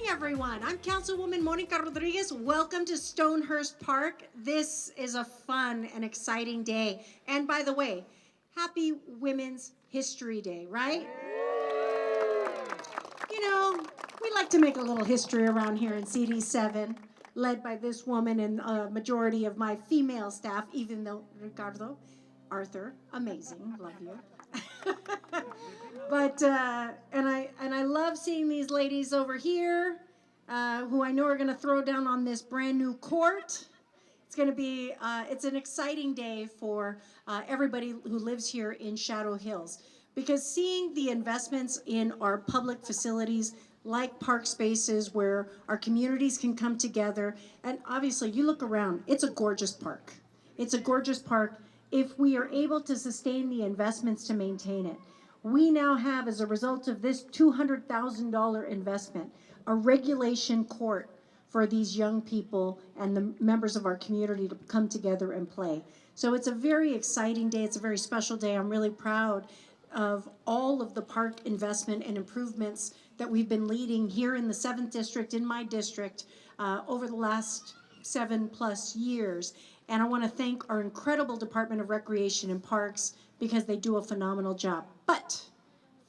everyone. I'm Councilwoman Monica Rodriguez. Welcome to Stonehurst Park. This is a fun and exciting day. And by the way, happy Women's History Day, right? You know, we like to make a little history around here in CD7, led by this woman and a majority of my female staff, even though Ricardo, Arthur, amazing, love you. But I love seeing these ladies over here, who I know are going to throw down on this brand new court. It's going to be it's an exciting day for everybody who lives here in Shadow Hills, because seeing the investments in our public facilities like park spaces where our communities can come together, and obviously you look around, it's a gorgeous park. It's a gorgeous park if we are able to sustain the investments to maintain it. We now have, as a result of this $200,000 investment, a regulation court for these young people and the members of our community to come together and play. So it's a very exciting day. It's a very special day. I'm really proud of all of the park investment and improvements that we've been leading here in the 7th District, in my district, over the last 7+ years. And I want to thank our incredible Department of Recreation and Parks, because they do a phenomenal job. But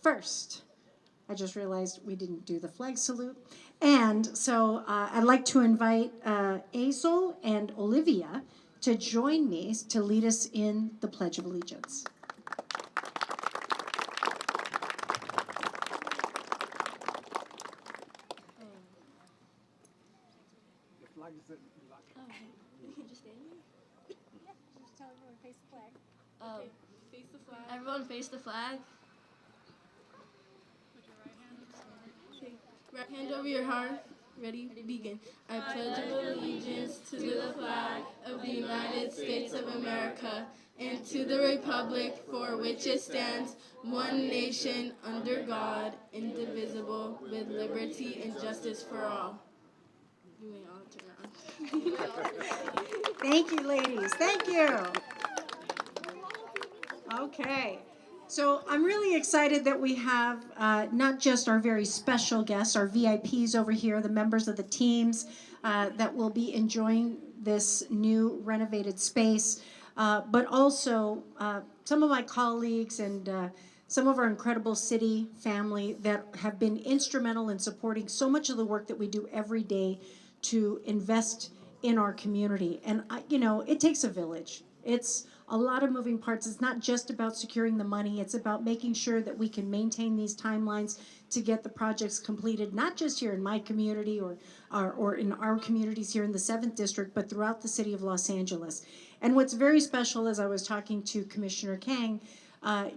first, I just realized we didn't do the flag salute. And so I'd like to invite Azel and Olivia to join me to lead us in the Pledge of Allegiance. Everyone face the flag. Okay. Right hand over your heart. Ready? Begin. I pledge allegiance to the flag of the United States of America and to the republic for which it stands, one nation, under God, indivisible, with liberty and justice for all. You may all turn around. Thank you, ladies. Thank you. Okay. So I'm really excited that we have not just our very special guests, our VIPs over here, the members of the teams that will be enjoying this new renovated space, but also some of my colleagues and some of our incredible city family that have been instrumental in supporting so much of the work that we do every day to invest in our community. And, you know, it takes a village. It's a lot of moving parts. It's not just about securing the money. It's about making sure that we can maintain these timelines to get the projects completed, not just here in my community or in our communities here in the 7th District, but throughout the city of Los Angeles. And what's very special, as I was talking to Commissioner Kang,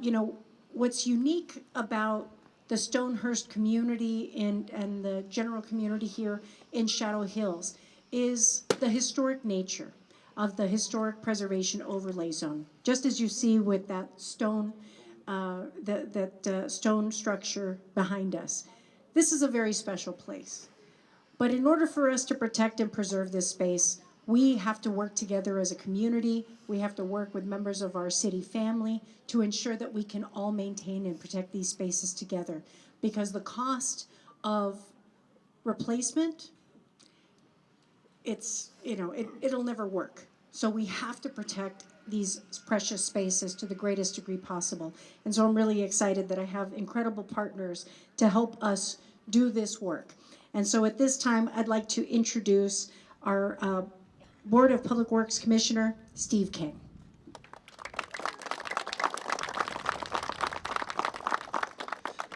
you know, what's unique about the Stonehurst community and the general community here in Shadow Hills is the historic nature of the historic preservation overlay zone. Just as you see with that stone, stone structure behind us. This is a very special place. But in order for us to protect and preserve this space, we have to work together as a community. We have to work with members of our city family to ensure that we can all maintain and protect these spaces together. Because the cost of replacement, it's, you know, it'll never work. So we have to protect these precious spaces to the greatest degree possible. And so I'm really excited that I have incredible partners to help us do this work. And so at this time, I'd like to introduce our Board of Public Works Commissioner, Steve King.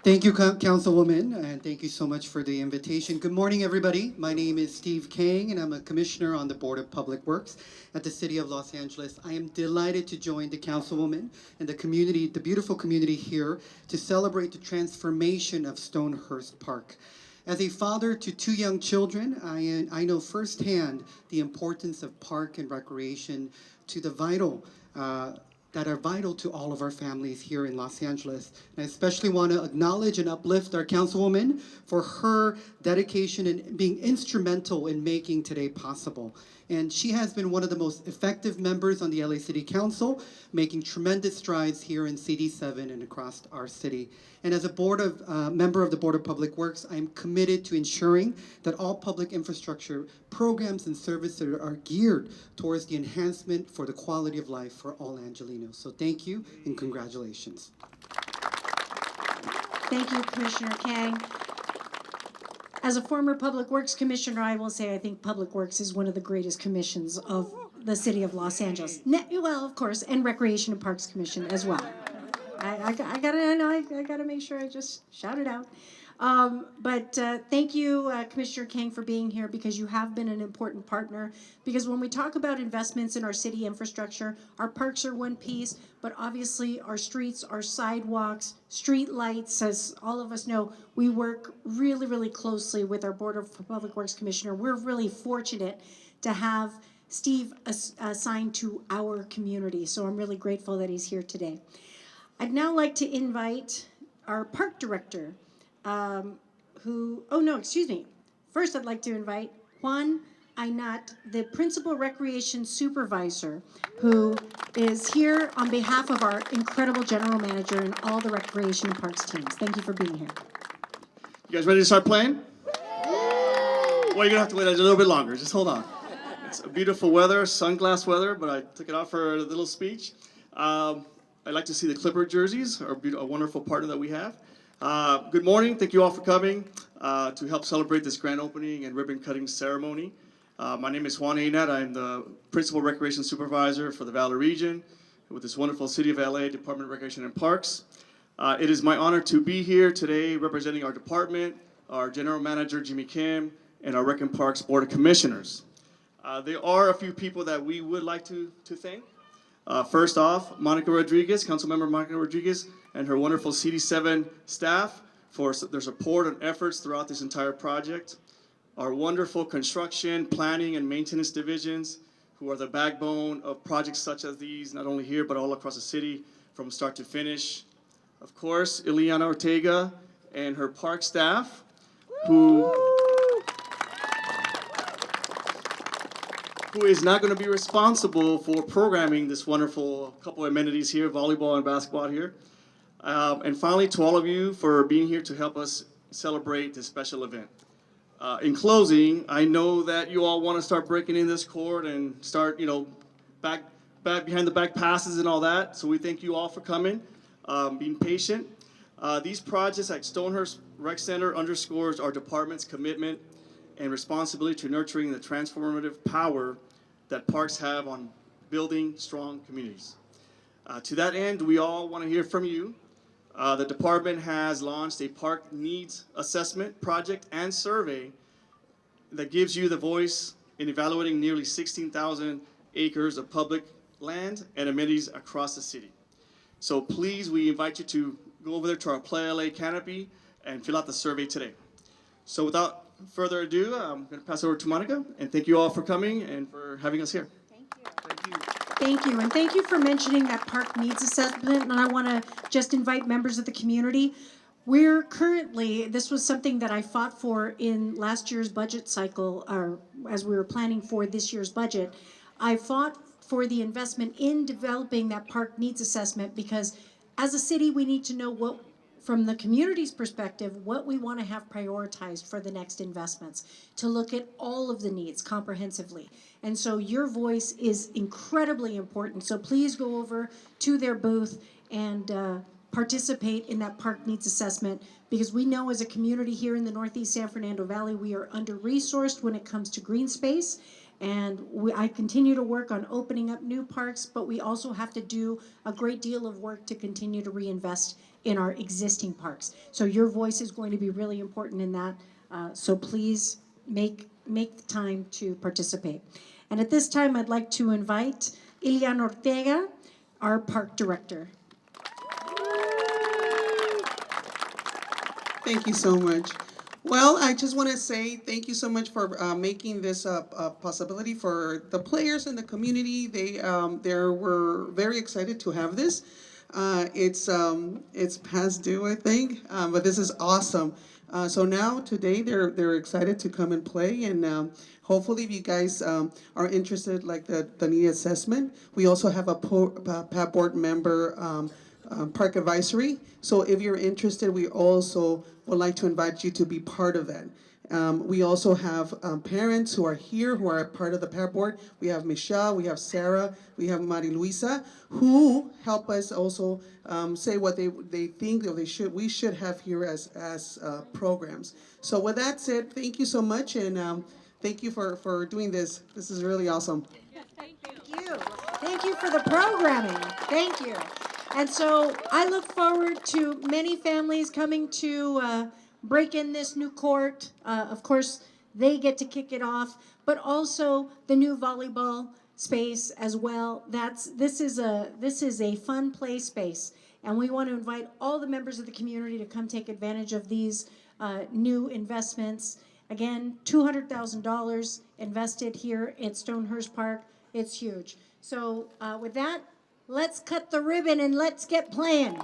Thank you, Councilwoman, and thank you so much for the invitation. Good morning, everybody. My name is Steve Kang, and I'm a commissioner on the Board of Public Works at the City of Los Angeles. I am delighted to join the Councilwoman and the community, the beautiful community here, to celebrate the transformation of Stonehurst Park. As a father to 2 young children, I know firsthand the importance of park and recreation to the that are vital to all of our families here in Los Angeles. And I especially want to acknowledge and uplift our Councilwoman for her dedication and being instrumental in making today possible. And she has been one of the most effective members on the LA City Council, making tremendous strides here in CD7 and across our city. And as a member of the Board of Public Works, I am committed to ensuring that all public infrastructure programs and services are geared towards the enhancement for the quality of life for all Angelenos. So thank you and congratulations. Thank you, Commissioner Kang. As a former Public Works Commissioner, I will say I think Public Works is one of the greatest commissions of the city of Los Angeles. Well, of course, and Recreation and Parks Commission as well. I gotta make sure I just shout it out. But thank you, Commissioner Kang, for being here, because you have been an important partner. Because when we talk about investments in our city infrastructure, our parks are one piece, but obviously our streets, our sidewalks, street lights, as all of us know, we work really, really closely with our Board of Public Works Commissioner. We're really fortunate to have Steve assigned to our community, so I'm really grateful that he's here today. I'd now like to invite our park director, First, I'd like to invite Juan Aynat, the Principal Recreation Supervisor, who is here on behalf of our incredible General Manager and all the Recreation and Parks teams. Thank you for being here. You guys ready to start playing? Well, you're gonna have to wait a little bit longer. Just hold on. It's beautiful weather, sunglass weather, but I took it off for a little speech. I'd like to see the Clipper jerseys, a wonderful partner that we have. Good morning. Thank you all for coming to help celebrate this grand opening and ribbon cutting ceremony. My name is Juan Aynat. I'm the Principal Recreation Supervisor for the Valley Region with this wonderful City of LA Department of Recreation and Parks. It is my honor to be here today representing our department, our General Manager, Jimmy Kim, and our Rec and Parks Board of Commissioners. There are a few people that we would like to thank. First off, Monica Rodriguez, Councilmember Monica Rodriguez, and her wonderful CD7 staff for their support and efforts throughout this entire project. Our wonderful construction, planning, and maintenance divisions, who are the backbone of projects such as these, not only here, but all across the city from start to finish. Of course, Ileana Ortega and her park staff, who is not going to be responsible for programming this wonderful couple of amenities here, volleyball and basketball here. And finally, to all of you for being here to help us celebrate this special event. In closing, I know that you all want to start breaking in this court and start, back behind the back passes and all that. So we thank you all for coming, being patient. These projects at Stonehurst Rec Center underscores our department's commitment and responsibility to nurturing the transformative power that parks have on building strong communities. To that end, we all want to hear from you. The department has launched a park needs assessment project and survey that gives you the voice in evaluating nearly 16,000 acres of public land and amenities across the city. So please, we invite you to go over there to our Play LA canopy and fill out the survey today. So without further ado, I'm going to pass it over to Monica, and thank you all for coming and for having us here. Thank you, and thank you for mentioning that park needs assessment, and I want to just invite members of the community. We're currently, this was something that I fought for in last year's budget cycle, or as we were planning for this year's budget. I fought for the investment in developing that park needs assessment because as a city, we need to know what, from the community's perspective, what we want to have prioritized for the next investments, to look at all of the needs comprehensively. And so your voice is incredibly important. So please go over to their booth and participate in that park needs assessment, because we know as a community here in the Northeast San Fernando Valley, we are under-resourced when it comes to green space. And I continue to work on opening up new parks, but we also have to do a great deal of work to continue to reinvest in our existing parks. So your voice is going to be really important in that. So please make the time to participate. And at this time, I'd like to invite Ileana Ortega, our park director. Thank you so much. Well, I just want to say thank you so much for making this a possibility for the players in the community. They were very excited to have this. It's past due, I think, but this is awesome. So now today they're excited to come and play, and hopefully if you guys are interested, like the need assessment. We also have a PAB board member, Park Advisory. So if you're interested, we also would like to invite you to be part of that. We also have parents who are here, who are part of the parent board. We have Michelle, we have Sarah, we have Maria Luisa, who help us also say what they think that we should have here as programs. So with that said, thank you so much, and thank you for doing this. This is really awesome. Thank you. Thank you for the programming. Thank you. And so I look forward to many families coming to break in this new court. Of course, they get to kick it off, but also the new volleyball space as well. This is a fun play space, and we want to invite all the members of the community to come take advantage of these new investments. Again, $200,000 invested here at Stonehurst Park. It's huge. So with that, let's cut the ribbon and let's get playing.